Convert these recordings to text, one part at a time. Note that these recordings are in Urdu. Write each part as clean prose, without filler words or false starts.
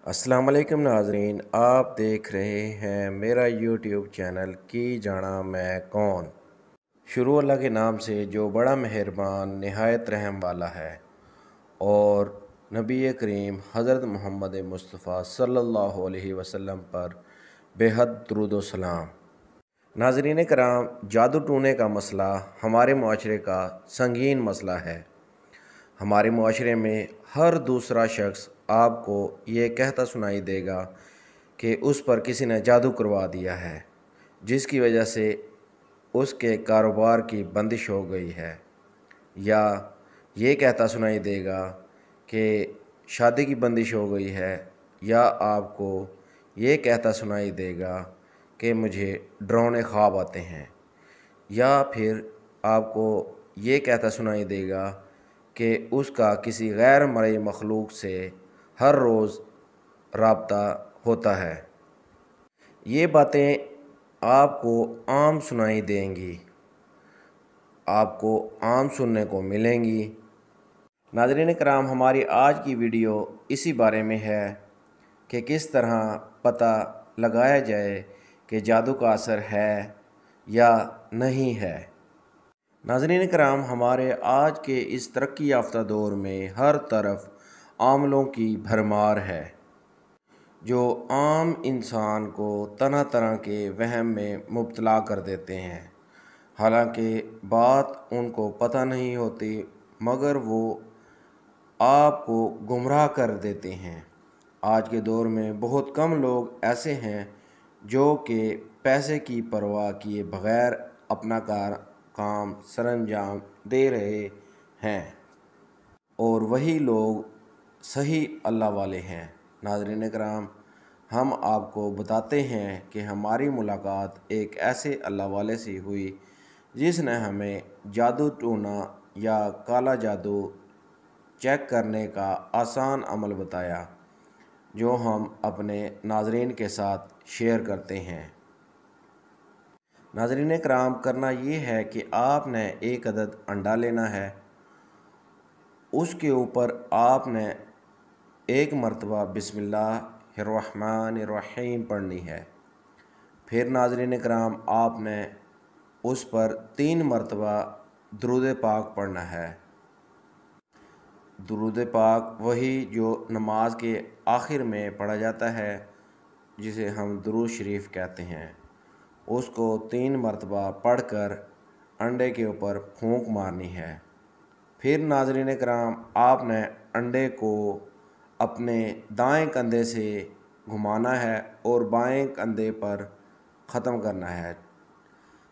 السلام علیکم ناظرین، آپ دیکھ رہے ہیں میرا یوٹیوب چینل کی جانا میں کون۔ شروع اللہ کے نام سے جو بڑا مہربان نہایت رحم والا ہے، اور نبی کریم حضرت محمد مصطفیٰ صلی اللہ علیہ وسلم پر بے حد درود و سلام۔ ناظرین کرام، جادو ٹونے کا مسئلہ ہمارے معاشرے کا سنگین مسئلہ ہے۔ ہمارے معاشرے میں ہر دوسرا شخص آپ کو یہ کہتا سنائی دے گا کہ اس پر کسی نے جادو کروا دیا ہے، جس کی وجہ سے اس کے کاروبار کی بندش ہو گئی ہے، یا یہ کہتا سنائی دے گا کہ شادی کی بندش ہو گئی ہے، یا آپ کو یہ کہتا سنائی دے گا کہ مجھے ڈراؤنے خواب آتے ہیں، یا پھر آپ کو یہ کہتا سنائی دے گا کہ اس کا کسی غیر مرئی مخلوق سے ہر روز رابطہ ہوتا ہے۔ یہ باتیں آپ کو عام سنائی دیں گی، آپ کو عام سننے کو ملیں گی۔ ناظرین کرام، ہماری آج کی ویڈیو اسی بارے میں ہے کہ کس طرح پتہ لگایا جائے کہ جادو کا اثر ہے یا نہیں ہے۔ ناظرین کرام، ہمارے آج کے اس ترقی یافتہ دور میں ہر طرف عاملوں کی بھرمار ہے، جو عام انسان کو طرح طرح کے وہم میں مبتلا کر دیتے ہیں۔ حالانکہ بات ان کو پتہ نہیں ہوتی، مگر وہ آپ کو گمراہ کر دیتے ہیں۔ آج کے دور میں بہت کم لوگ ایسے ہیں جو کہ پیسے کی پرواہ کیے بغیر اپنا کام سر انجام دے رہے ہیں، اور وہی لوگ صحیح اللہ والے ہیں۔ ناظرین کرام، ہم آپ کو بتاتے ہیں کہ ہماری ملاقات ایک ایسے اللہ والے سے ہوئی جس نے ہمیں جادو ٹونا یا کالا جادو چیک کرنے کا آسان عمل بتایا، جو ہم اپنے ناظرین کے ساتھ شیئر کرتے ہیں۔ ناظرین کرام، کرنا یہ ہے کہ آپ نے ایک عدد انڈا لینا ہے، اس کے اوپر آپ نے ایک مرتبہ بسم اللہ الرحمن الرحیم پڑھنی ہے۔ پھر ناظرین کرام، آپ نے اس پر 3 مرتبہ درود پاک پڑھنا ہے۔ درود پاک وہی جو نماز کے آخر میں پڑھا جاتا ہے، جسے ہم درود شریف کہتے ہیں۔ اس کو 3 مرتبہ پڑھ کر انڈے کے اوپر پھونک مارنی ہے۔ پھر ناظرین کرام، آپ نے انڈے کو اپنے دائیں کندھے سے گھمانا ہے اور بائیں کندھے پر ختم کرنا ہے۔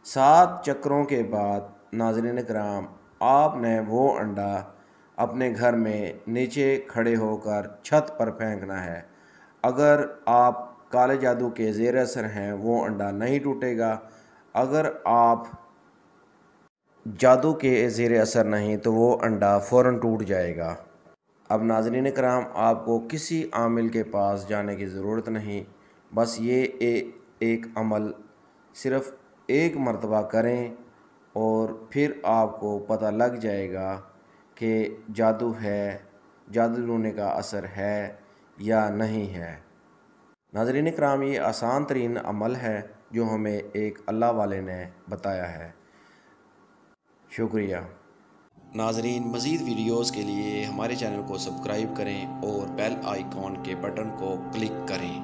7 چکروں کے بعد ناظرین کرام، آپ نے وہ انڈا اپنے گھر میں نیچے کھڑے ہو کر چھت پر پھینکنا ہے۔ اگر آپ کالے جادو کے زیر اثر ہیں، وہ انڈا نہیں ٹوٹے گا۔ اگر آپ جادو کے زیر اثر نہیں تو وہ انڈا فوراً ٹوٹ جائے گا۔ اب ناظرین کرام، آپ کو کسی عامل کے پاس جانے کی ضرورت نہیں، بس یہ ایک عمل صرف 1 مرتبہ کریں، اور پھر آپ کو پتہ لگ جائے گا کہ جادو ہے، جادو ٹونے کا اثر ہے یا نہیں ہے۔ ناظرین کرام، یہ آسان ترین عمل ہے جو ہمیں ایک اللہ والے نے بتایا ہے۔ شکریہ۔ ناظرین، مزید ویڈیوز کے لیے ہمارے چینل کو سبسکرائب کریں اور بیل آئیکن کے بٹن کو کلک کریں۔